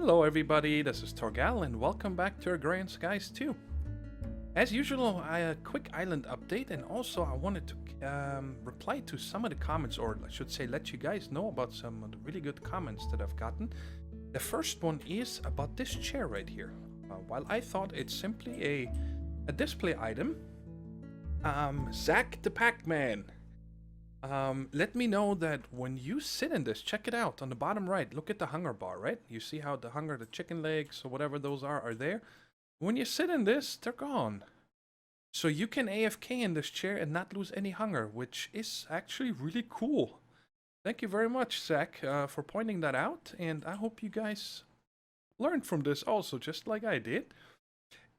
Hello everybody, this is Thorgal and welcome back to Agrarian Skies 2. As usual, a quick island update, and also I wanted to reply to some of the comments, or I should say let you guys know about some of the really good comments that I've gotten. The first one is about this chair right here. While I thought it's simply a display item, Zach the Pac-Man, let me know that when you sit in this, check it out on the bottom right, look at the hunger bar, right? You see how the chicken legs or whatever those are there? When you sit in this, they're gone. So you can AFK in this chair and not lose any hunger, which is actually really cool. Thank you very much, Zach, for pointing that out, and I hope you guys learned from this also, just like I did.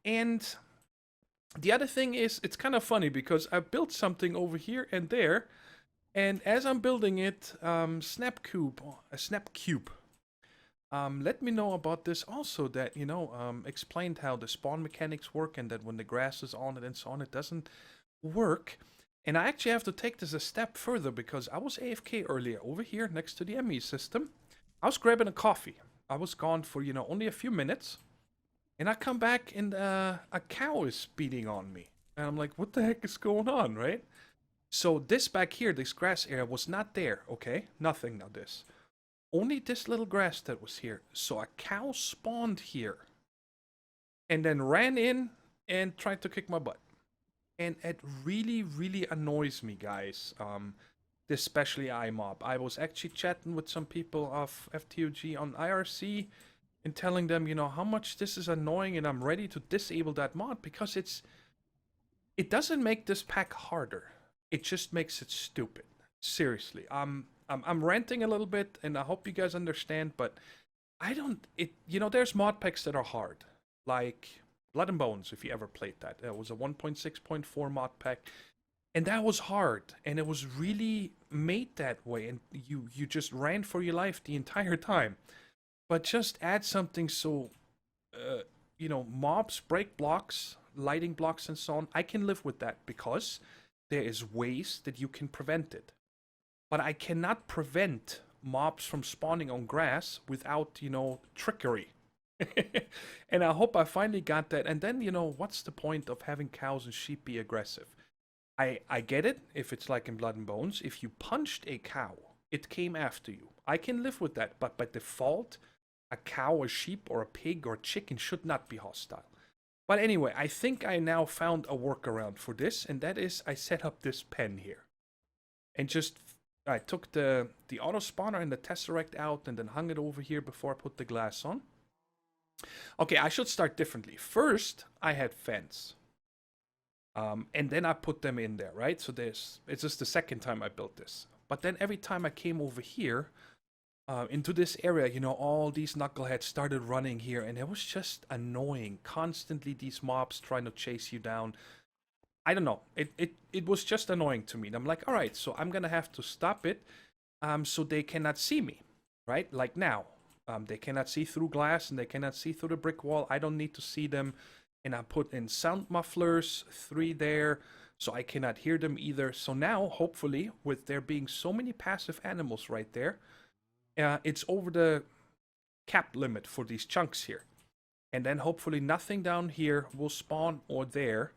And the other thing is, it's kind of funny because I built something over here and there, and as I'm building it, Snap Cube, let me know about this also, that, you know, explained how the spawn mechanics work, and that when the grass is on it and so on, it doesn't work. And I actually have to take this a step further, because I was AFK earlier over here next to the ME system. I was grabbing a coffee. I was gone for, you know, only a few minutes. And I come back and a cow is beating on me. And I'm like, what the heck is going on, right? So this back here, this grass area was not there, okay? Nothing now this. Only this little grass that was here. So a cow spawned here. And then ran in and tried to kick my butt. And it really, really annoys me, guys. Especially iMob. I was actually chatting with some people of FTUG on IRC and telling them, you know, how much this is annoying, and I'm ready to disable that mod, because it doesn't make this pack harder. It just makes it stupid. Seriously. I'm ranting a little bit, and I hope you guys understand, but you know, there's mod packs that are hard, like Blood and Bones, if you ever played that. It was a 1.6.4 mod pack, and that was hard, and it was really made that way, and you just ran for your life the entire time. But just add something so, you know, mobs break blocks, lighting blocks, and so on. I can live with that, because there is ways that you can prevent it. But I cannot prevent mobs from spawning on grass without, you know, trickery. And I hope I finally got that. And then, you know, what's the point of having cows and sheep be aggressive? I get it if it's like in Blood and Bones. If you punched a cow, it came after you. I can live with that. But by default, a cow, a sheep, or a pig, or a chicken should not be hostile. But anyway, I think I now found a workaround for this. And that is, I set up this pen here. And just I took the auto spawner and the tesseract out, and then hung it over here before I put the glass on. Okay, I should start differently. First, I had fence. And then I put them in there, right? So it's just the second time I built this. But then every time I came over here, into this area, you know, all these knuckleheads started running here, and it was just annoying. Constantly these mobs trying to chase you down. I don't know. It was just annoying to me. And I'm like, all right, so I'm gonna have to stop it, so they cannot see me, right? Like now, they cannot see through glass, and they cannot see through the brick wall. I don't need to see them, and I put in sound mufflers, 3 there, so I cannot hear them either. So now, hopefully, with there being so many passive animals right there, it's over the cap limit for these chunks here, and then hopefully nothing down here will spawn or there.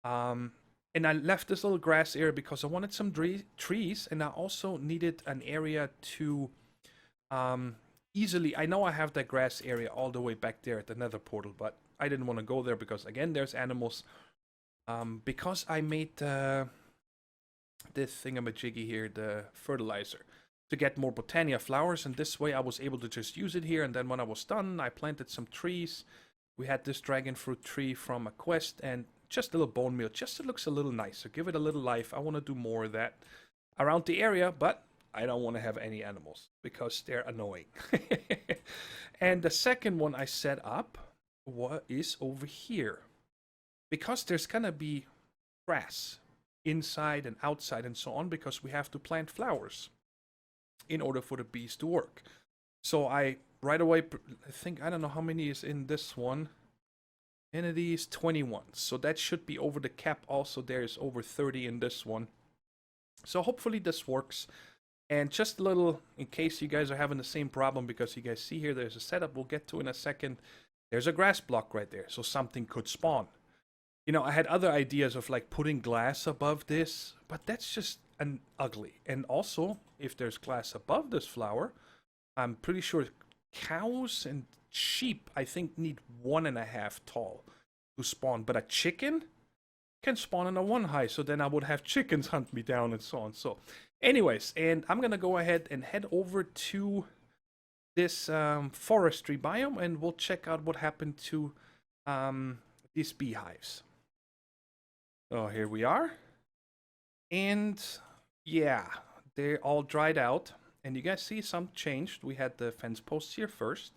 And I left this little grass area because I wanted some trees, and I also needed an area to easily, I know I have that grass area all the way back there at the nether portal, but I didn't want to go there because, again, there's animals. Because I made this thingamajiggy here, the fertilizer, to get more Botania flowers, and this way I was able to just use it here. And then when I was done, I planted some trees. We had this dragon fruit tree from a quest, and just a little bone meal, just so it looks a little nicer. Give it a little life. I want to do more of that around the area, but I don't want to have any animals because they're annoying. And the second one I set up is over here, because there's gonna be grass inside and outside and so on, because we have to plant flowers in order for the bees to work. So I right away, I think, I don't know how many is in this one. And it is 21. So that should be over the cap also. There is over 30 in this one. So hopefully this works. And just a little, in case you guys are having the same problem, because you guys see here, there's a setup we'll get to in a second. There's a grass block right there, so something could spawn. You know, I had other ideas of like putting glass above this, but that's just an ugly. And also, if there's glass above this flower, I'm pretty sure cows and sheep, I think, need 1.5 tall to spawn. But a chicken can spawn in a 1 high, so then I would have chickens hunt me down and so on. So, anyways, and I'm gonna go ahead and head over to this forestry biome, and we'll check out what happened to these beehives. So here we are, and yeah, they're all dried out, and you guys see some changed. We had the fence posts here first,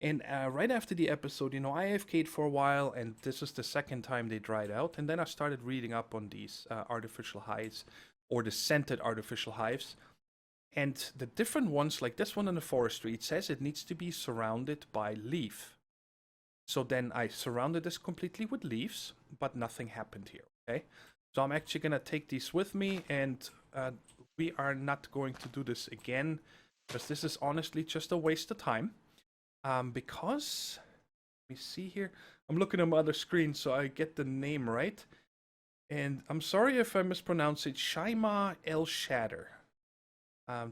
and right after the episode, you know, I AFK'd for a while, and this is the second time they dried out, and then I started reading up on these artificial hives, or the scented artificial hives. And the different ones, like this one in the forestry, it says it needs to be surrounded by leaf. So then I surrounded this completely with leaves, but nothing happened here, okay? So I'm actually going to take these with me, and we are not going to do this again, because this is honestly just a waste of time. Because, let me see here, I'm looking at my other screen so I get the name right. And I'm sorry if I mispronounce it, Shaima El Shatter.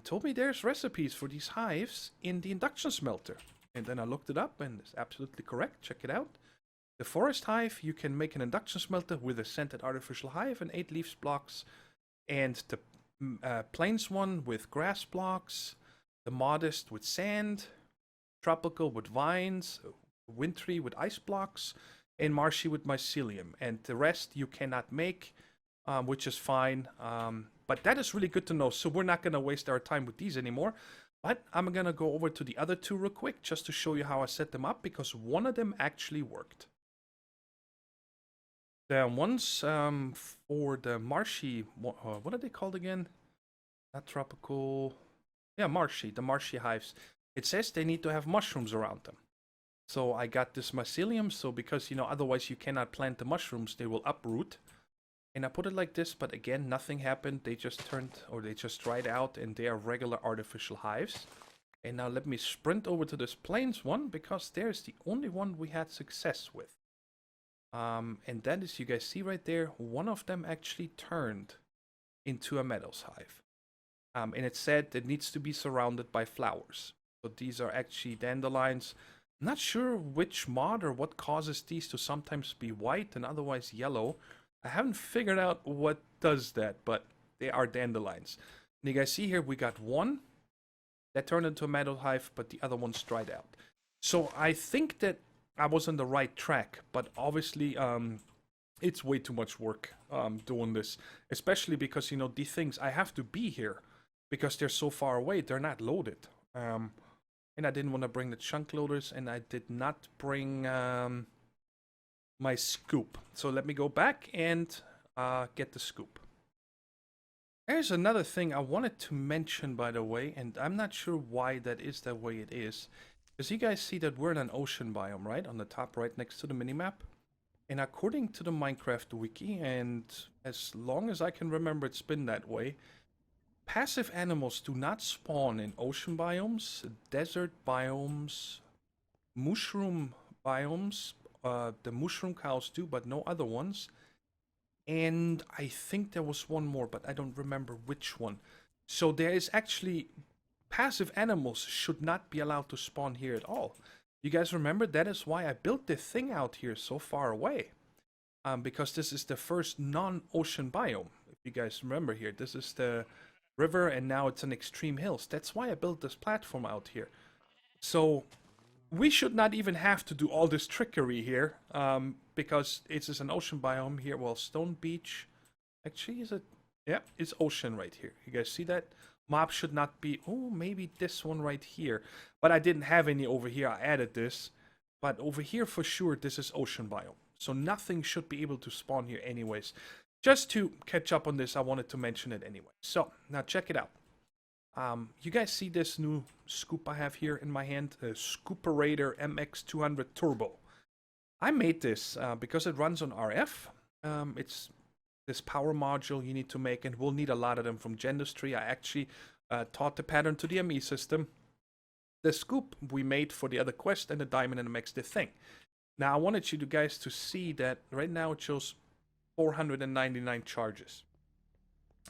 Told me there's recipes for these hives in the induction smelter. And then I looked it up, and it's absolutely correct. Check it out. The forest hive, you can make an induction smelter with a scented artificial hive and 8 leaves blocks. And the plains one with grass blocks. The modest with sand. Tropical with vines. Wintry with ice blocks. And marshy with mycelium. And the rest you cannot make, which is fine. But that is really good to know, so we're not going to waste our time with these anymore. But I'm going to go over to the other two real quick, just to show you how I set them up, because one of them actually worked. The ones for the marshy, what are they called again? Not tropical, yeah, marshy, the marshy hives. It says they need to have mushrooms around them. So I got this mycelium, so because, you know, otherwise you cannot plant the mushrooms, they will uproot. And I put it like this, but again, nothing happened. They just turned, or they just dried out, and they are regular artificial hives. And now let me sprint over to this plains one, because there's the only one we had success with. And that is, you guys see right there, one of them actually turned into a meadows hive. And it said it needs to be surrounded by flowers. So these are actually dandelions. I'm not sure which mod or what causes these to sometimes be white and otherwise yellow. I haven't figured out what does that, but they are dandelions. And you guys see here, we got one that turned into a meadow hive, but the other one's dried out. So I think that I was on the right track, but obviously it's way too much work doing this. Especially because, you know, these things, I have to be here because they're so far away. They're not loaded. And I didn't want to bring the chunk loaders, and I did not bring my scoop. So let me go back and get the scoop. There's another thing I wanted to mention, by the way, and I'm not sure why that is the way it is. Because you guys see that we're in an ocean biome, right? On the top right next to the minimap. And according to the Minecraft wiki, and as long as I can remember it's been that way, passive animals do not spawn in ocean biomes, desert biomes, mushroom biomes. The mushroom cows do, but no other ones. And I think there was one more, but I don't remember which one. So there is actually, passive animals should not be allowed to spawn here at all. You guys remember, that is why I built this thing out here so far away. Because this is the first non-ocean biome. If you guys remember here, this is the river, and now it's an extreme hills. That's why I built this platform out here. So we should not even have to do all this trickery here, because it is an ocean biome here. Well, Stone Beach, actually, is it? Yeah, it's ocean right here. You guys see that? Mob should not be, oh, maybe this one right here. But I didn't have any over here, I added this. But over here, for sure, this is ocean biome. So nothing should be able to spawn here anyways. Just to catch up on this, I wanted to mention it anyway. So, now check it out. You guys see this new scoop I have here in my hand? A Scooperator MX200 Turbo. I made this because it runs on RF. It's this power module you need to make, and we'll need a lot of them from Gendustry. I actually taught the pattern to the ME system. The scoop we made for the other quest, and the diamond and the max the thing. Now, I wanted you guys to see that right now it shows 499 charges.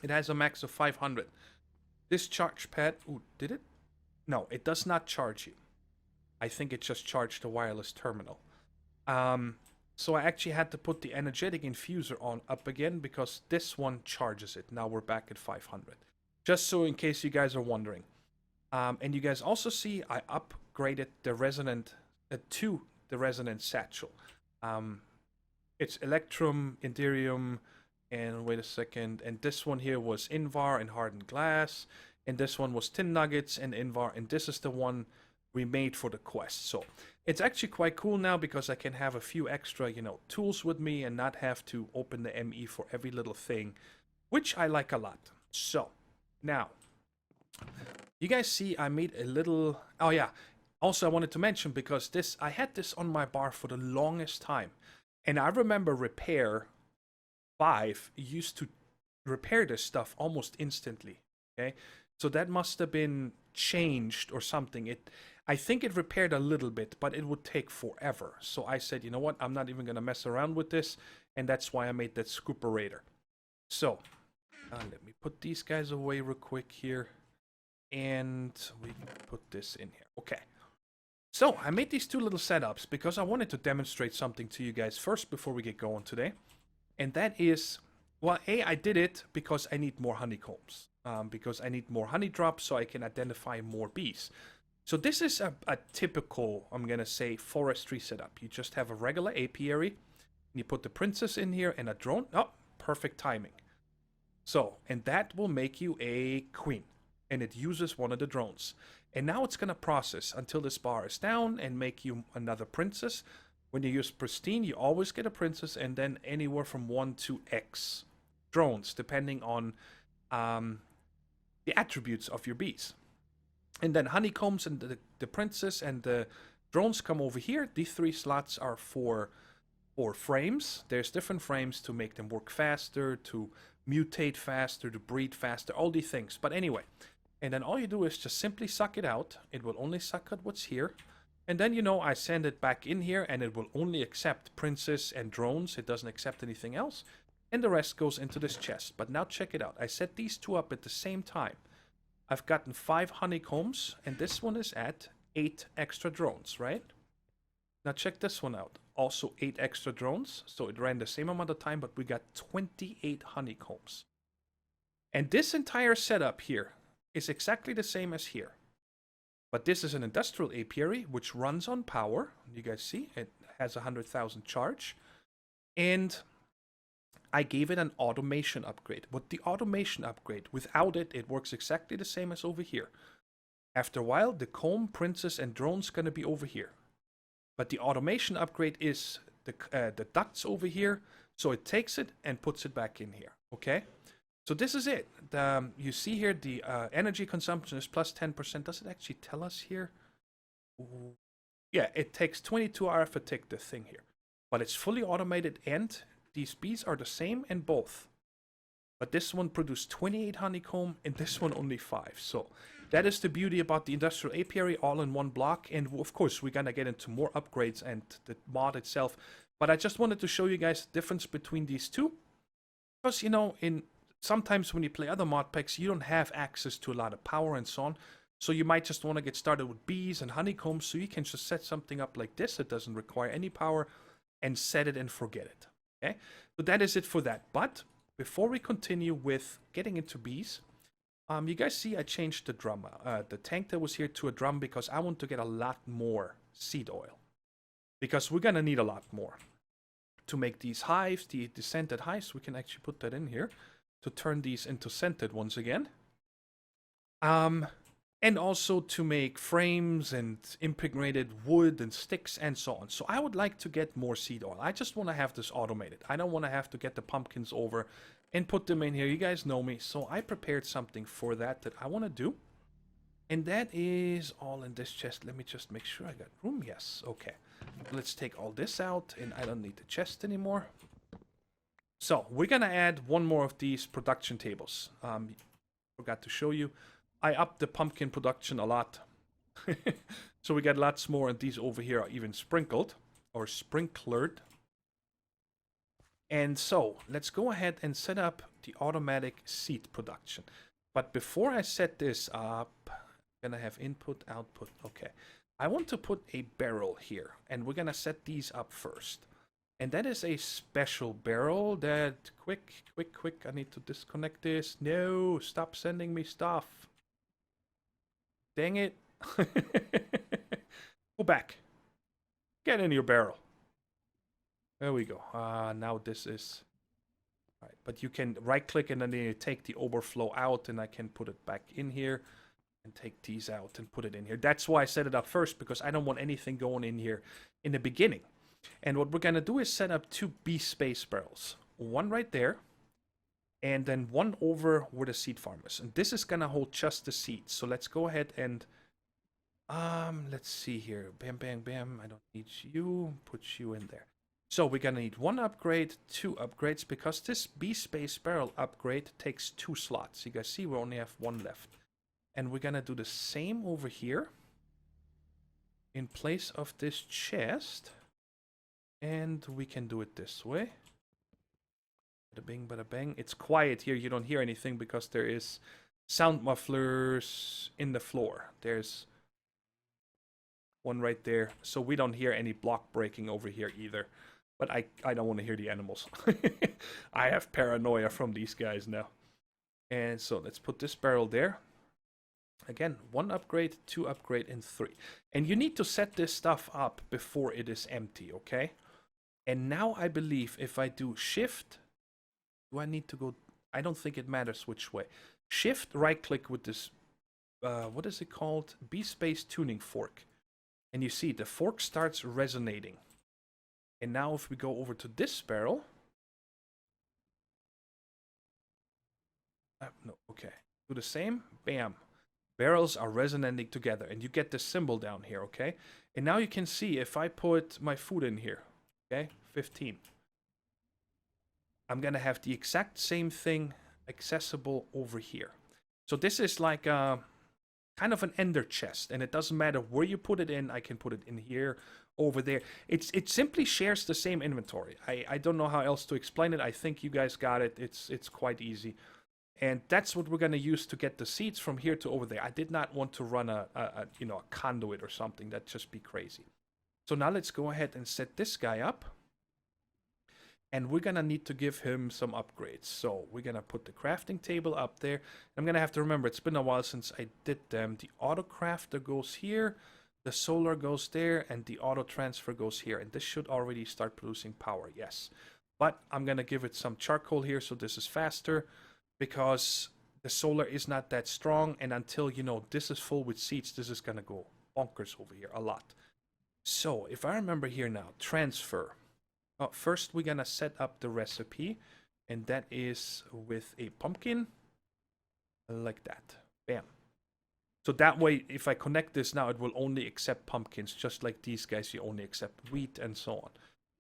It has a max of 500. This charge pad... Ooh, did it? No, it does not charge you. I think it just charged the wireless terminal. So I actually had to put the energetic infuser on up again because this one charges it. Now we're back at 500. Just so in case you guys are wondering. And you guys also see I upgraded the resonant to the resonant satchel. It's Electrum, Indirium, and wait a second. And this one here was Invar and Hardened Glass. And this one was Tin Nuggets and Invar. And this is the one we made for the quest. So it's actually quite cool now because I can have a few extra, tools with me and not have to open the ME for every little thing, which I like a lot. So now, you guys see I made a little... Oh yeah, also I wanted to mention because I had this on my bar for the longest time. And I remember Repair 5 used to repair this stuff almost instantly. Okay, so that must have been changed or something. I think it repaired a little bit, but it would take forever. So I said, you know what, I'm not even going to mess around with this. And that's why I made that scooperator. So, let me put these guys away real quick here. And we can put this in here. Okay. So, I made these two little setups because I wanted to demonstrate something to you guys first before we get going today. And that is, well, I did it because I need more honeycombs. Because I need more honey drops so I can identify more bees. So this is a typical, I'm going to say, forestry setup. You just have a regular apiary. And you put the princess in here and a drone. Oh, perfect timing. So, and that will make you a queen. And it uses one of the drones. And now it's going to process until this bar is down and make you another princess. When you use pristine, you always get a princess and then anywhere from 1 to X drones, depending on the attributes of your bees. And then honeycombs and the princess and the drones come over here. These 3 slots are for frames. There's different frames to make them work faster, to mutate faster, to breed faster, all these things. But anyway, and then all you do is just simply suck it out. It will only suck out what's here. And then, I send it back in here and it will only accept princess and drones. It doesn't accept anything else. And the rest goes into this chest. But now check it out. I set these 2 up at the same time. I've gotten 5 honeycombs, and this one is at 8 extra drones, right? Now check this one out. Also 8 extra drones, so it ran the same amount of time, but we got 28 honeycombs. And this entire setup here is exactly the same as here. But this is an industrial apiary, which runs on power. You guys see, it has 100,000 charge. And I gave it an automation upgrade. With the automation upgrade, without it, it works exactly the same as over here. After a while, the comb, princess, and drone's going to be over here. But the automation upgrade is the ducts over here. So it takes it and puts it back in here. Okay? So this is it. You see here the energy consumption is plus 10%. Does it actually tell us here? Ooh. Yeah, it takes 22 hours to take the thing here. But it's fully automated and these bees are the same in both. But this one produced 28 honeycomb and this one only 5. So that is the beauty about the industrial apiary all in one block. And of course, we're going to get into more upgrades and the mod itself. But I just wanted to show you guys the difference between these two. Because, sometimes when you play other mod packs, you don't have access to a lot of power and so on. So you might just want to get started with bees and honeycombs. So you can just set something up like this. It doesn't require any power and set it and forget it. Okay, so that is it for that. But before we continue with getting into bees, you guys see I changed the drum, the tank that was here to a drum because I want to get a lot more seed oil. Because we're going to need a lot more. To make these hives, the scented hives, we can actually put that in here. To turn these into scented ones again. And also to make frames and impregnated wood and sticks and so on. So I would like to get more seed oil. I just want to have this automated. I don't want to have to get the pumpkins over and put them in here. You guys know me. So I prepared something for that I want to do. And that is all in this chest. Let me just make sure I got room. Yes. Okay. Let's take all this out. And I don't need the chest anymore. So we're going to add one more of these production tables. Forgot to show you. I upped the pumpkin production a lot. So we get lots more, and these over here are even sprinkled or sprinklered. And so let's go ahead and set up the automatic seed production. But before I set this up, I'm gonna have input, output. Okay. I want to put a barrel here, and we're gonna set these up first. And that is a special barrel that, quick, I need to disconnect this. No, stop sending me stuff. Dang it. Go back. Get in your barrel. There we go. Now this is... Right, but you can right click and then you take the overflow out, and I can put it back in here and take these out and put it in here. That's why I set it up first, because I don't want anything going in here in the beginning. And what we're going to do is set up 2 bee space barrels. One right there, and then one over where the seed farm is. And this is going to hold just the seeds. So let's go ahead and... let's see here. Bam, bam, bam. I don't need you. Put you in there. So we're going to need 1 upgrade, 2 upgrades, because this bee space barrel upgrade takes 2 slots. You guys see we only have 1 left. And we're going to do the same over here in place of this chest. And we can do it this way. Bada bing, bada bang. It's quiet here. You don't hear anything because there is sound mufflers in the floor. There's one right there. So we don't hear any block breaking over here either. But I don't want to hear the animals. I have paranoia from these guys now. And so let's put this barrel there. Again, 1 upgrade, 2 upgrade, and 3. And you need to set this stuff up before it is empty, okay? And now I believe if I do shift, do I need to go? I don't think it matters which way. Shift, right click with this, what is it called? B-Space tuning fork. And you see the fork starts resonating. And now if we go over to this barrel. No, okay. Do the same, bam. Barrels are resonating together, and you get the symbol down here, okay? And now you can see if I put my food in here, okay, 15. I'm gonna have the exact same thing accessible over here. So this is like a kind of an ender chest, and it doesn't matter where you put it in. I can put it in here, over there. It simply shares the same inventory. I don't know how else to explain it. I think you guys got it. It's quite easy. And that's what we're going to use to get the seeds from here to over there. I did not want to run a conduit or something. That'd just be crazy. So now let's go ahead and set this guy up. And we're going to need to give him some upgrades. So we're going to put the crafting table up there. I'm going to have to remember, it's been a while since I did them. The auto crafter goes here. The solar goes there. And the auto transfer goes here. And this should already start producing power. Yes. But I'm going to give it some charcoal here so this is faster. Because the solar is not that strong, and until, this is full with seeds, this is going to go bonkers over here a lot. So, if I remember here now, transfer. First, we're going to set up the recipe, and that is with a pumpkin, like that. Bam. So that way, if I connect this now, it will only accept pumpkins, just like these guys, you only accept wheat and so on.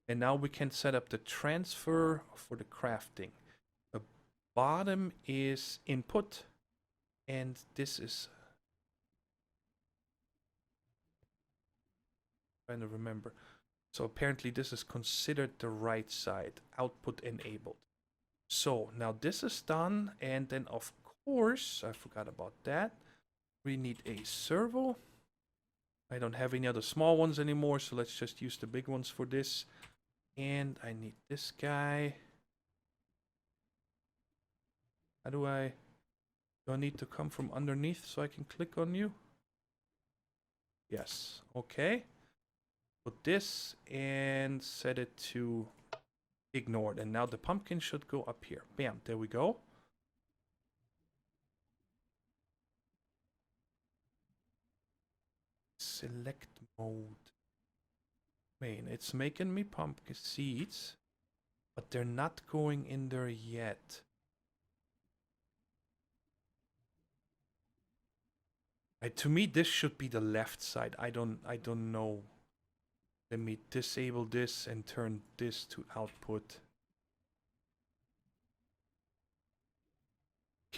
And now we can set up the transfer for the crafting. Bottom is input, and this is, trying to remember. So apparently this is considered the right side, output enabled. So now this is done, and then of course, I forgot about that. We need a servo. I don't have any other small ones anymore, so let's just use the big ones for this. And I need this guy. How do I need to come from underneath so I can click on you? Yes, okay. Put this and set it to ignored. And now the pumpkin should go up here. Bam, there we go. Select mode. Man, it's making me pumpkin seeds, but they're not going in there yet. To me, this should be the left side. I don't know. Let me disable this and turn this to output.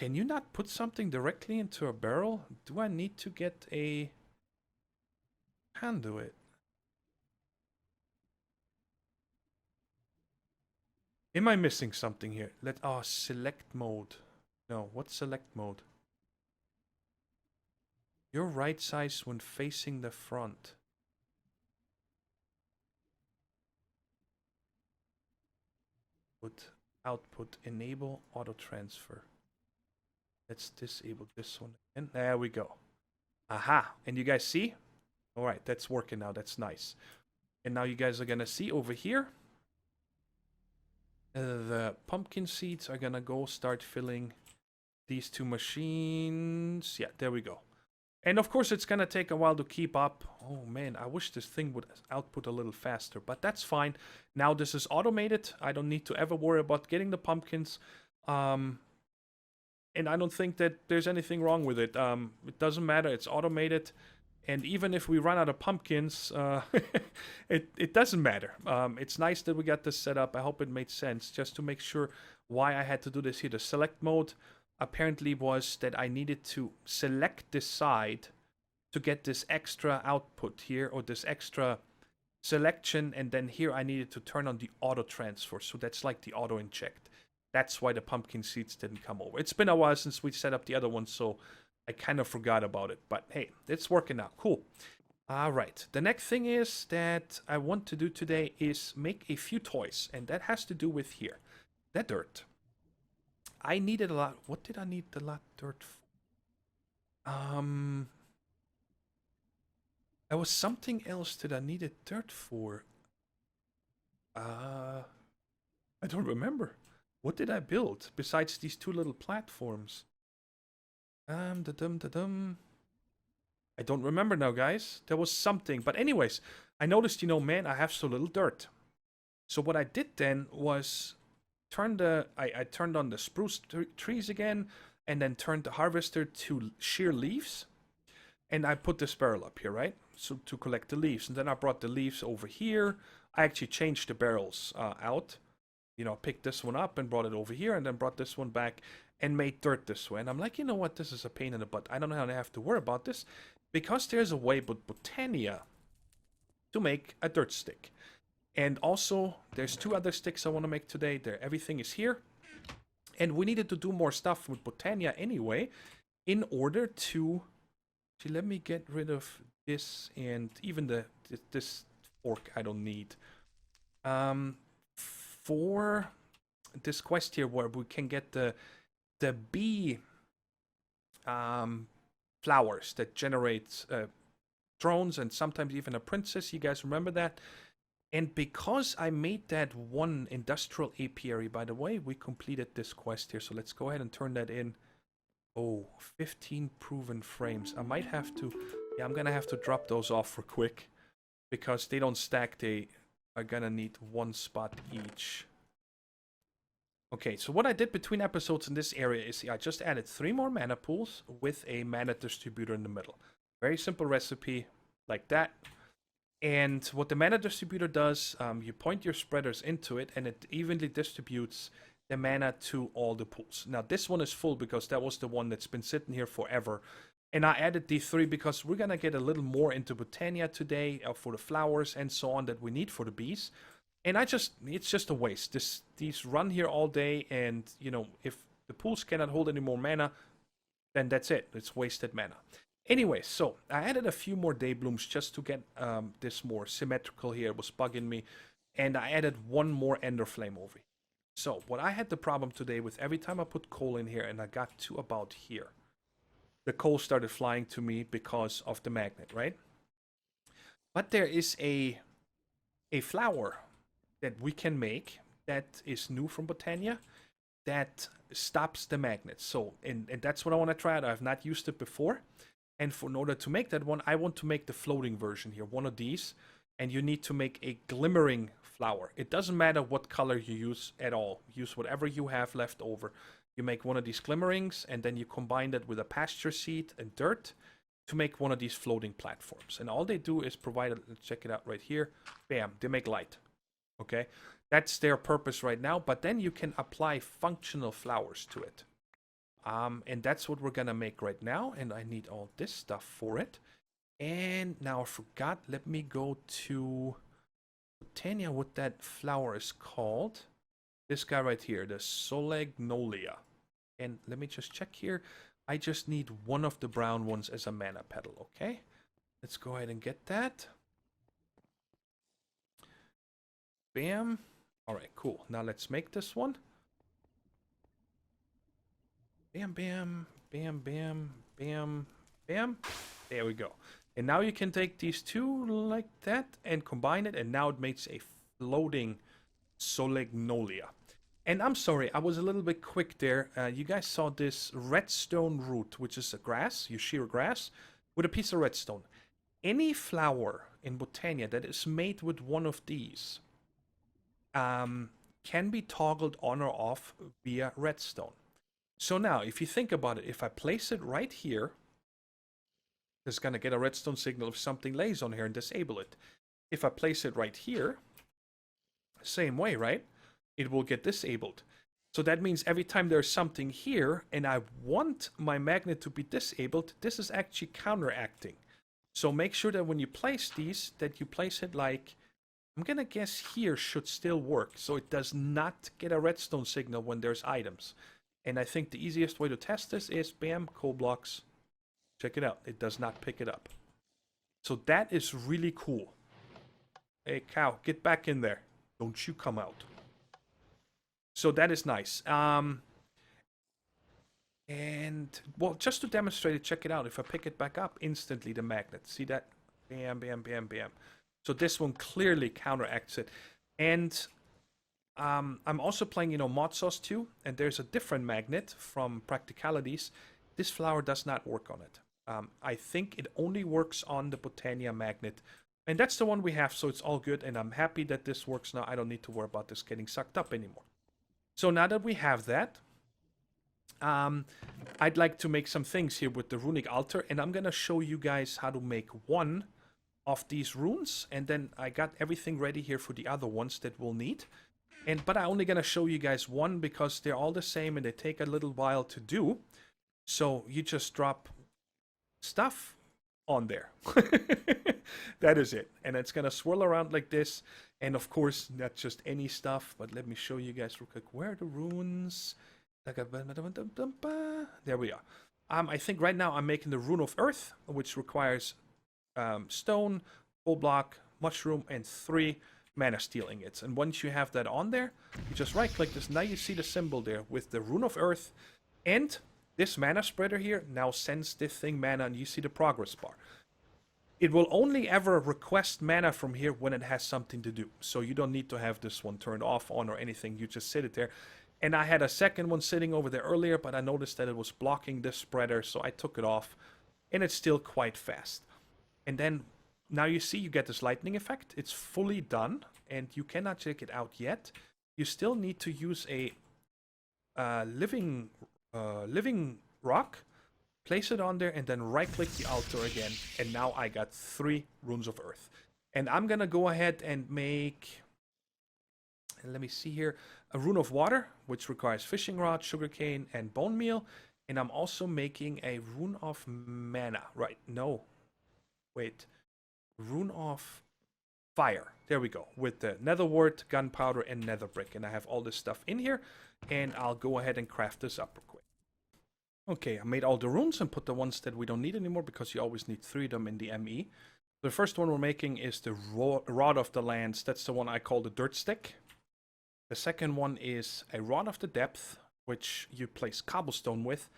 Can you not put something directly into a barrel? Do I need to get a conduit? Am I missing something here? Select mode. No, what's select mode? You're right size when facing the front. Output, enable auto transfer. Let's disable this one again. There we go. Aha, and you guys see? All right, that's working now, that's nice. And now you guys are gonna see over here, the pumpkin seeds are gonna go start filling these two machines. Yeah, there we go. And of course, it's gonna take a while to keep up. Oh man, I wish this thing would output a little faster, but that's fine. Now this is automated. I don't need to ever worry about getting the pumpkins. And I don't think that there's anything wrong with it. It doesn't matter, it's automated. And even if we run out of pumpkins, it doesn't matter. It's nice that we got this set up. I hope it made sense. Just to make sure why I had to do this here. The select mode apparently was that I needed to select this side to get this extra output here, or this extra selection, and then here I needed to turn on the auto transfer. So that's like the auto inject. That's why the pumpkin seeds didn't come over. It's been a while since we set up the other one, so I kind of forgot about it. But hey, it's working now. Cool. All right. The next thing is that I want to do today is make a few toys, and that has to do with here. That dirt. I needed a lot. What did I need a lot dirt for? There was something else that I needed dirt for. I don't remember. What did I build besides these two little platforms? I don't remember now, guys. There was something. But anyways, I noticed, man, I have so little dirt. So what I did then was I turned on the spruce trees again, and then turned the harvester to shear leaves. And I put this barrel up here, right? So to collect the leaves. And then I brought the leaves over here. I actually changed the barrels out. Picked this one up and brought it over here, and then brought this one back and made dirt this way. And I'm like, you know what? This is a pain in the butt. I don't know how to have to worry about this, because there's a way with Botania to make a dirt stick. And also, there's two other sticks I want to make today. Everything is here. And we needed to do more stuff with Botania anyway, in order to... let me get rid of this, and even this fork I don't need. For this quest here, where we can get the bee flowers that generate drones and sometimes even a princess. You guys remember that? And because I made that one industrial apiary, by the way, we completed this quest here. So let's go ahead and turn that in. Oh, 15 proven frames. I might have to... yeah, I'm going to have to drop those off for quick, because they don't stack. They are going to need one spot each. Okay, so what I did between episodes in this area is I just added 3 more mana pools with a mana distributor in the middle. Very simple recipe, like that. And what the mana distributor does, you point your spreaders into it, and it evenly distributes the mana to all the pools. Now, this one is full because that was the one that's been sitting here forever. And I added these 3 because we're going to get a little more into Botania today for the flowers and so on that we need for the bees. And it's just a waste. These run here all day, and, if the pools cannot hold any more mana, then that's it. It's wasted mana. Anyway, so I added a few more day blooms just to get this more symmetrical here. It was bugging me. And I added 1 more ender flame over here. So what I had the problem today with, every time I put coal in here and I got to about here, the coal started flying to me because of the magnet, right? But there is a flower that we can make that is new from Botania that stops the magnet. So, and that's what I want to try out. I've not used it before. And in order to make that one, I want to make the floating version here, one of these. And you need to make a glimmering flower. It doesn't matter what color you use at all. Use whatever you have left over. You make one of these glimmerings, and then you combine that with a pasture seed and dirt to make one of these floating platforms. And all they do is provide, let's check it out right here. Bam, they make light. Okay, that's their purpose right now. But then you can apply functional flowers to it. And that's what we're gonna make right now. And I need all this stuff for it. And now I forgot. Let me go to Botania, what that flower is called. This guy right here, the Solagnolia. And let me just check here. I just need one of the brown ones as a mana petal, okay? Let's go ahead and get that. Bam. Alright, cool. Now let's make this one. Bam, bam, bam, bam, bam, bam. There we go. And now you can take these two like that and combine it, and now it makes a floating Solagnolia. And I'm sorry, I was a little bit quick there. You guys saw this Redstone Root, which is a grass, you shear grass, with a piece of redstone. Any flower in Botania that is made with one of these can be toggled on or off via redstone. So now, if you think about it, if I place it right here, it's going to get a redstone signal if something lays on here and disable it. If I place it right here, same way, right? It will get disabled. So that means every time there's something here and I want my magnet to be disabled, this is actually counteracting. So make sure that when you place these, that you place it like, I'm going to guess here should still work. So it does not get a redstone signal when there's items. And I think the easiest way to test this is, bam, coal blocks. Check it out. It does not pick it up. So that is really cool. Hey, cow, get back in there. Don't you come out. So that is nice. And, well, just to demonstrate it, check it out. If I pick it back up, instantly the magnet. See that? Bam, bam, bam, bam. So this one clearly counteracts it. And I'm also playing, Mod Sauce 2. And there's a different magnet from Practicalities. This flower does not work on it. I think it only works on the Botania magnet. And that's the one we have, so it's all good. And I'm happy that this works now. I don't need to worry about this getting sucked up anymore. So now that we have that, I'd like to make some things here with the Runic Altar. And I'm going to show you guys how to make one of these runes. And then I got everything ready here for the other ones that we'll need. But I'm only going to show you guys one because they're all the same and they take a little while to do. So you just drop stuff on there. That is it. And it's going to swirl around like this. And of course, not just any stuff, but let me show you guys real quick. Where are the runes? There we are. I think right now I'm making the Rune of Earth, which requires stone, full block, mushroom, and 3 mana steel ingots. And once you have that on there, you just right click this. Now you see the symbol there with the Rune of Earth. And this mana spreader here now sends this thing mana, and you see the progress bar. It will only ever request mana from here when it has something to do. So you don't need to have this one turned off, on, or anything. You just sit it there. And I had a second one sitting over there earlier, but I noticed that it was blocking this spreader, so I took it off. And it's still quite fast. And then, now you see you get this lightning effect. It's fully done, and you cannot check it out yet. You still need to use a living rock, place it on there, and then right click the altar again, and now I got 3 runes of earth. And I'm gonna go ahead and make, let me see here, a rune of water, which requires fishing rod, sugarcane, and bone meal. And I'm also making a rune of mana. Right, no, wait, rune of fire. There we go, with the nether wart, gunpowder, and nether brick. And I have all this stuff in here, and I'll go ahead and craft this up real quick. Okay, I made all the runes and put the ones that we don't need anymore, because you always need 3 of them in the ME. The first one we're making is the Rod of the Lands. That's the one I call the Dirt Stick. The second one is a Rod of the Depth, which you place cobblestone with.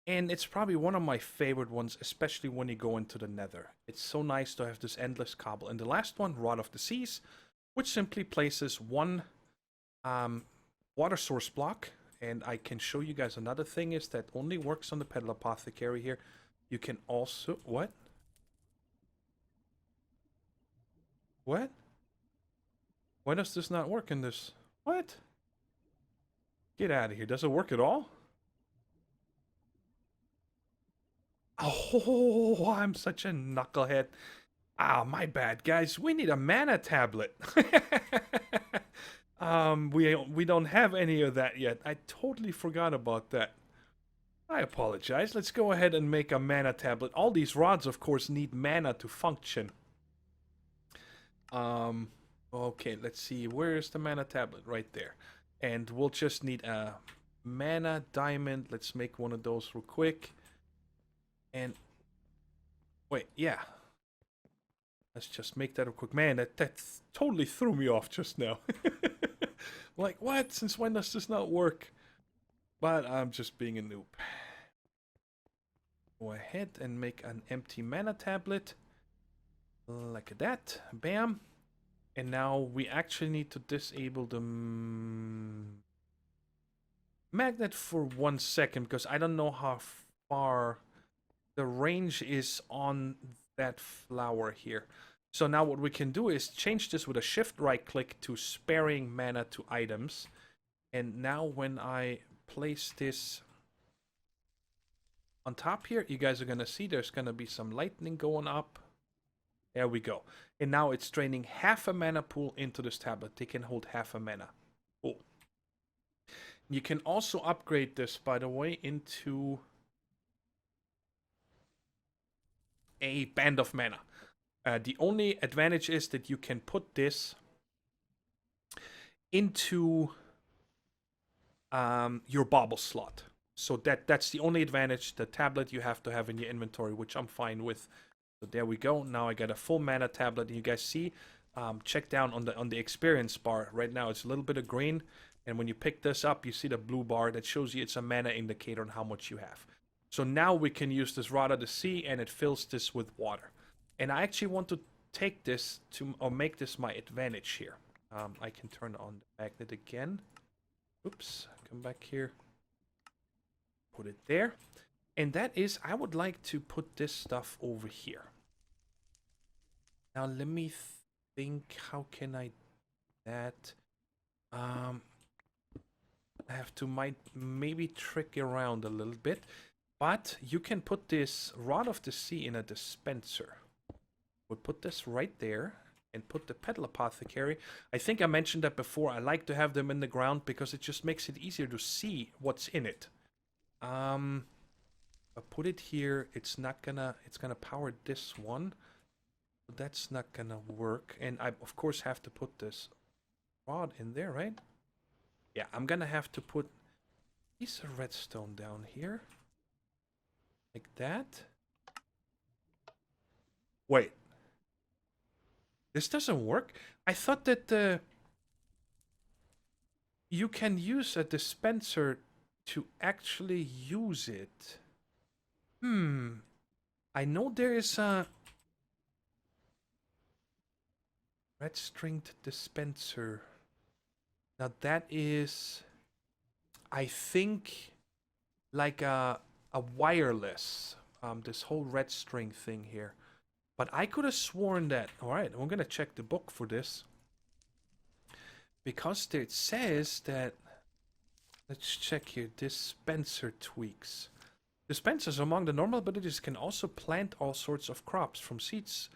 And it's probably one of my favorite ones, especially when you go into the nether. It's so nice to have this endless cobble. And the last one, Rod of the Seas, which simply places 1 water source block. And I can show you guys another thing is that only works on the Peddle Apothecary here. You can also... What? What? Why does this not work in this? What? Get out of here. Does it work at all? Oh, I'm such a knucklehead. Ah, my bad, guys. We need a mana tablet. We don't have any of that yet. I totally forgot about that. I apologize. Let's go ahead and make a mana tablet. All these rods, of course, need mana to function. Okay, let's see. Where's the mana tablet? Right there. And we'll just need a mana diamond. Let's make one of those real quick. And wait, yeah. Let's just make that real quick. Man, that totally threw me off just now. Like, what? Since when does this not work? But I'm just being a noob. Go ahead and make an empty mana tablet. Like that. Bam. And now we actually need to disable the magnet for 1 second, because I don't know how far the range is on that flower here. So now what we can do is change this with a shift right click to sparing mana to items. And now when I place this on top here, you guys are going to see there's going to be some lightning going up. There we go. And now it's draining half a mana pool into this tablet. They can hold half a mana. Cool. You can also upgrade this, by the way, into a band of mana. The only advantage is that you can put this into your bauble slot. So that's the only advantage. The tablet you have to have in your inventory, which I'm fine with. So there we go. Now I got a full mana tablet. And you guys see, check down on the experience bar. Right now it's a little bit of green. And when you pick this up, you see the blue bar that shows you it's a mana indicator on how much you have. So now we can use this Rod of the Sea, and it fills this with water. And I actually want to take this to, or make this my advantage here. I can turn on the magnet again. Oops, come back here. Put it there. And that is, I would like to put this stuff over here. Now let me think, how can I do that? I have to maybe trick around a little bit. But you can put this Rod of the Sea in a dispenser. We'll put this right there and put the Petal Apothecary. I think I mentioned that before. I like to have them in the ground because it just makes it easier to see what's in it. I put it here. It's gonna power this one. But that's not gonna work. And I of course have to put this rod in there, right? Yeah, I'm gonna have to put a piece of redstone down here. Like that. Wait. This doesn't work? I thought that you can use a dispenser to actually use it. I know there is a red stringed dispenser. Now that is, I think, like a wireless, this whole red string thing here. But I could have sworn that, alright, I'm gonna check the book for this. Because it says that, let's check here, dispenser tweaks. Dispensers among the normal abilities can also plant all sorts of crops, from seeds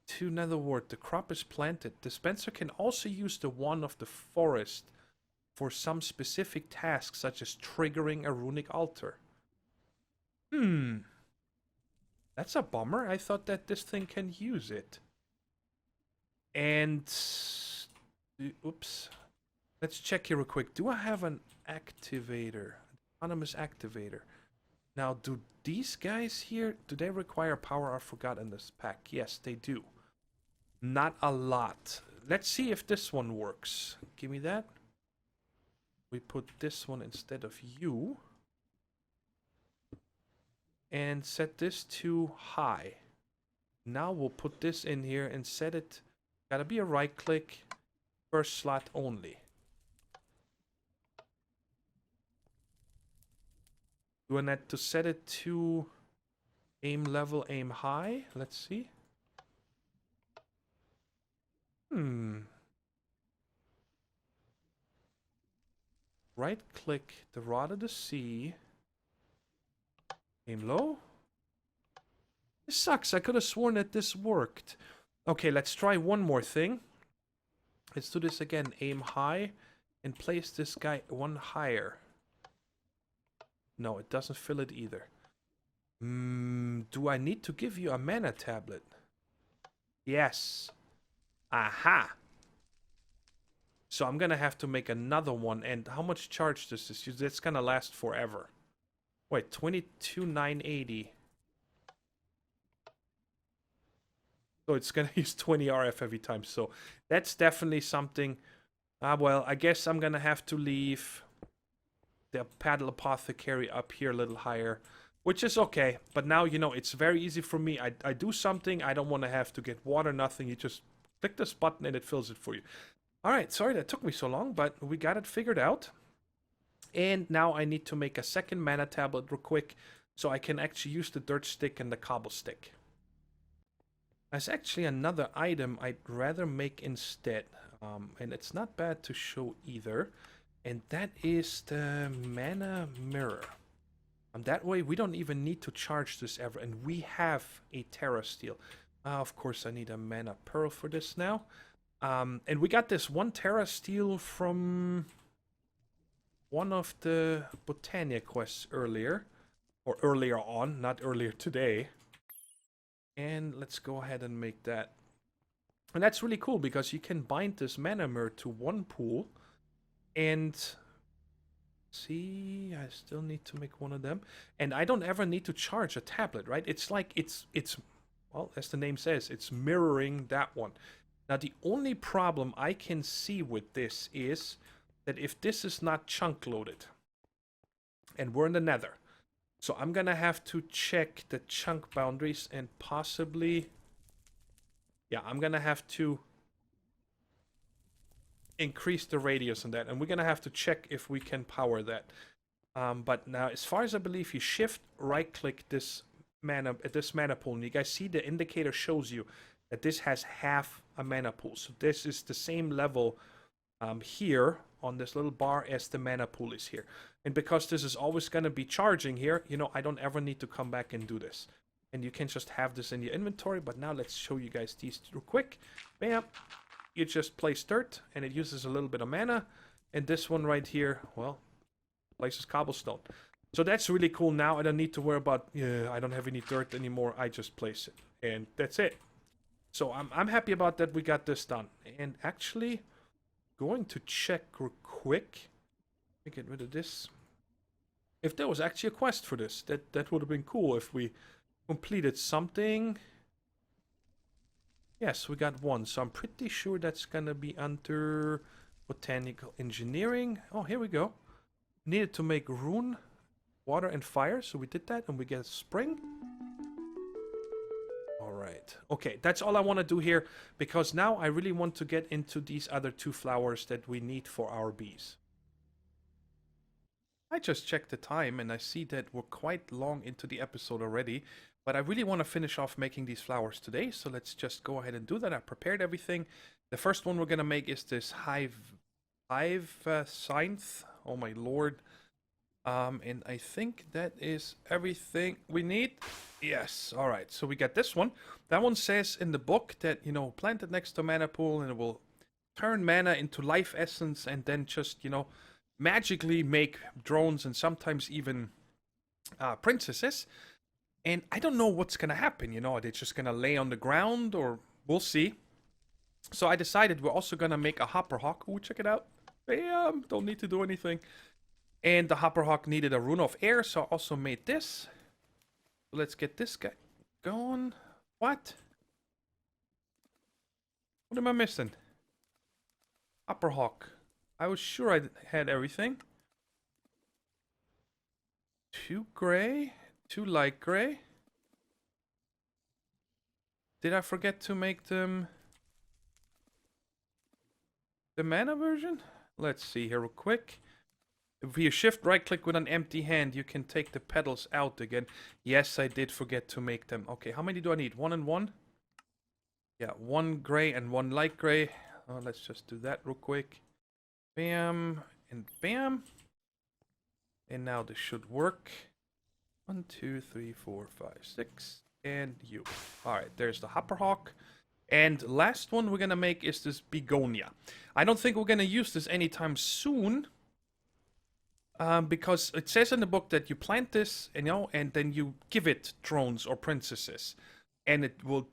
to netherwort. The crop is planted. Dispenser can also use the wand of the forest for some specific tasks, such as triggering a runic altar. That's a bummer. I thought that this thing can use it. And oops. Let's check here real quick. Do I have an activator? Autonomous activator. Now, do these guys here, do they require power? I forgot in this pack. Yes, they do. Not a lot. Let's see if this one works. Give me that. We put this one instead of you. And set this to high. Now we'll put this in here and set it. Gotta be a right click. First slot only. Doing that to set it to aim level, aim high. Let's see. Right click the Rod of the Sea. Aim low. This sucks. I could have sworn that this worked. Okay, let's try one more thing. Let's do this again. Aim high and place this guy one higher. No, it doesn't fill it either. Do I need to give you a mana tablet? Yes. Aha. So I'm gonna have to make another one. And how much charge does this use? It's gonna last forever. Wait, 22,980. So it's gonna use 20 RF every time. So that's definitely something. Well, I guess I'm gonna have to leave the paddle apothecary up here a little higher, which is okay. But now, you know, it's very easy for me. I do something, I don't want to have to get water, nothing. You just click this button and it fills it for you. All right, sorry that took me so long, but we got it figured out. And now I need to make a second mana tablet real quick so I can actually use the dirt stick and the cobble stick. There's actually another item I'd rather make instead, and it's not bad to show either, and that is the mana mirror. That way we don't even need to charge this ever, and we have a Terra Steel. Of course I need a mana pearl for this now. And we got this one Terra Steel from one of the Botania quests earlier, or earlier on, not earlier today. And let's go ahead and make that. And that's really cool because you can bind this mana mirror to one pool. And see, I still need to make one of them. And I don't ever need to charge a tablet, right? It's like, it's well, as the name says, it's mirroring that one. Now, the only problem I can see with this is that if this is not chunk loaded, and we're in the nether, so I'm gonna have to check the chunk boundaries and possibly, yeah, I'm gonna have to increase the radius on that, and we're gonna have to check if we can power that. But now, as far as I believe, you shift right click this mana pool, and you guys see the indicator shows you that this has half a mana pool. So this is the same level here on this little bar as the mana pool is here. And because this is always going to be charging here, you know, I don't ever need to come back and do this. And you can just have this in your inventory. But now let's show you guys these real quick. Bam. You just place dirt and it uses a little bit of mana. And this one right here, well, places cobblestone. So that's really cool. Now I don't need to worry about, I don't have any dirt anymore. I just place it. And that's it. So I'm happy about that we got this done. And actually, going to check real quick. Let me get rid of this. If there was actually a quest for this, that would have been cool if we completed something. Yes, we got one. So I'm pretty sure that's gonna be under botanical engineering. Oh, here we go. Needed to make rune, water, and fire. So we did that, and we get spring. Alright, okay, that's all I want to do here, because now I really want to get into these other two flowers that we need for our bees. I just checked the time and I see that we're quite long into the episode already, but I really want to finish off making these flowers today, so let's just go ahead and do that. I prepared everything. The first one we're going to make is this Hive synth. Oh my lord. And I think that is everything we need. Yes, alright, so we got this one. That one says in the book that, you know, plant it next to mana pool and it will turn mana into life essence and then just, you know, magically make drones and sometimes even princesses. And I don't know what's gonna happen, you know, are they just gonna lay on the ground, or we'll see. So I decided we're also gonna make a hopper hawk. Ooh, check it out. Bam, don't need to do anything. And the hopper hawk needed a rune of air, so I also made this. Let's get this guy going. What? What am I missing? Hopper hawk. I was sure I had everything. 2 gray, 2 light gray. Did I forget to make them the mana version? Let's see here real quick. If you shift right click with an empty hand, you can take the petals out again. Yes, I did forget to make them. Okay, how many do I need? 1 and 1? Yeah, 1 gray and 1 light gray. Let's just do that real quick. Bam and bam. And now this should work. 1, 2, 3, 4, 5, 6. And you. Alright, there's the hopper hawk. And last one we're gonna make is this Begonia. I don't think we're gonna use this anytime soon. because it says in the book that you plant this, you know, and then you give it drones or princesses, and it will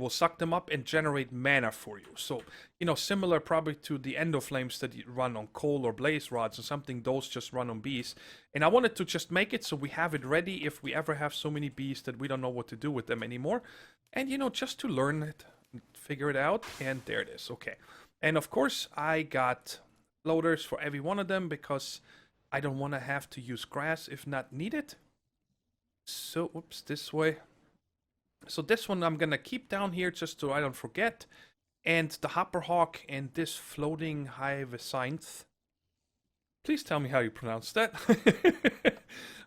suck them up and generate mana for you. So, you know, similar probably to the endo flames that you run on coal or blaze rods or something, those just run on bees. And I wanted to just make it so we have it ready if we ever have so many bees that we don't know what to do with them anymore. And, you know, just to learn it, figure it out, and there it is. Okay. And of course, I got loaders for every one of them because I don't want to have to use grass if not needed. So, whoops, this way. So this one I'm gonna keep down here just so I don't forget. And the Hopper Hawk and this floating hive synth. Please tell me how you pronounce that.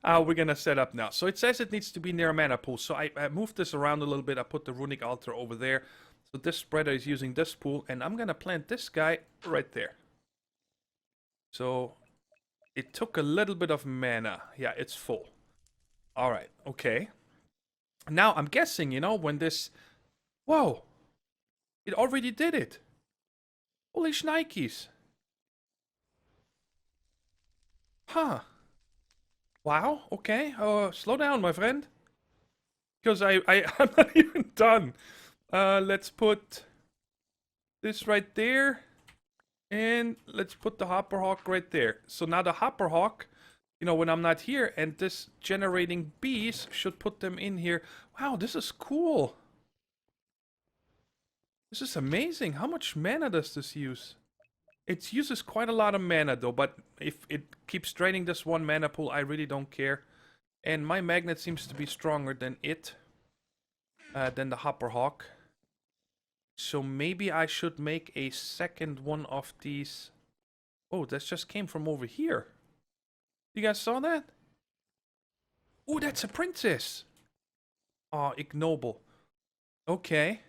We're gonna set up now. So it says it needs to be near a mana pool. So I moved this around a little bit. I put the Runic Altar over there. So this spreader is using this pool. And I'm gonna plant this guy right there. So it took a little bit of mana. Yeah, it's full. Alright, okay. Now, I'm guessing, you know, when this... Whoa! It already did it! Holy shnikes! Huh. Wow, okay. Slow down, my friend. Because I'm not even done. Let's put this right there. And let's put the Hopper Hawk right there. So now the Hopper Hawk... You know, when I'm not here, and this generating bees should put them in here. Wow, this is cool. This is amazing. How much mana does this use? It uses quite a lot of mana, though, but if it keeps draining this one mana pool, I really don't care. And my magnet seems to be stronger than than the Hopper Hawk. So maybe I should make a second one of these. Oh, that just came from over here. You guys saw that? Oh, that's a princess. Oh, ignoble. Okay.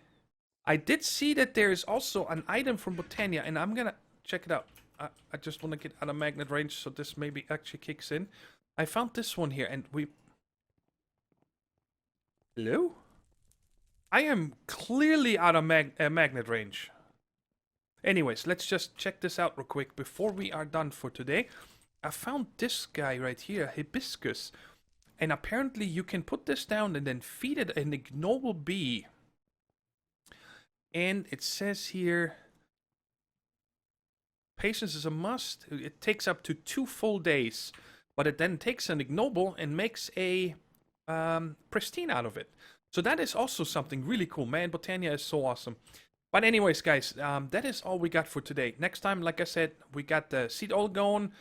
I did see that there is also an item from Botania, and I'm gonna check it out. I just want to get out of magnet range, so this maybe actually kicks in. I found this one here, and we... Hello? I am clearly out of magnet range. Anyways, let's just check this out real quick before we are done for today. I found this guy right here, Hibiscus. And apparently you can put this down and then feed it an ignoble bee. And it says here, patience is a must. It takes up to 2 full days. But it then takes an ignoble and makes a pristine out of it. So that is also something really cool. Man, Botania is so awesome. But anyways, guys, that is all we got for today. Next time, like I said, we got the seed oil going.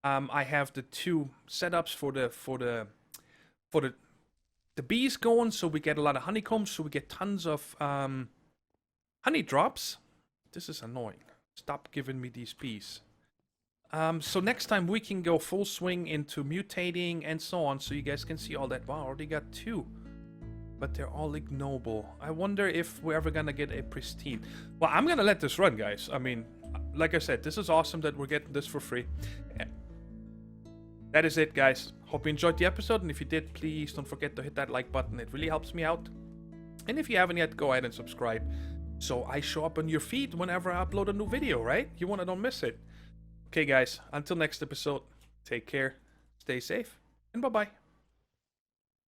I have the 2 setups for the bees going, so we get a lot of honeycombs, so we get tons of honey drops. This is annoying. Stop giving me these bees. So next time we can go full swing into mutating and so on, so you guys can see all that. Wow, I already got 2. But they're all ignoble. I wonder if we're ever gonna get a pristine. Well, I'm gonna let this run, guys. I mean, like I said, this is awesome that we're getting this for free. That is it, guys. Hope you enjoyed the episode, and if you did, please don't forget to hit that like button. It really helps me out. And if you haven't yet, go ahead and subscribe, so I show up on your feed whenever I upload a new video, right? You wanna don't miss it. Okay, guys, until next episode, take care, stay safe, and bye-bye.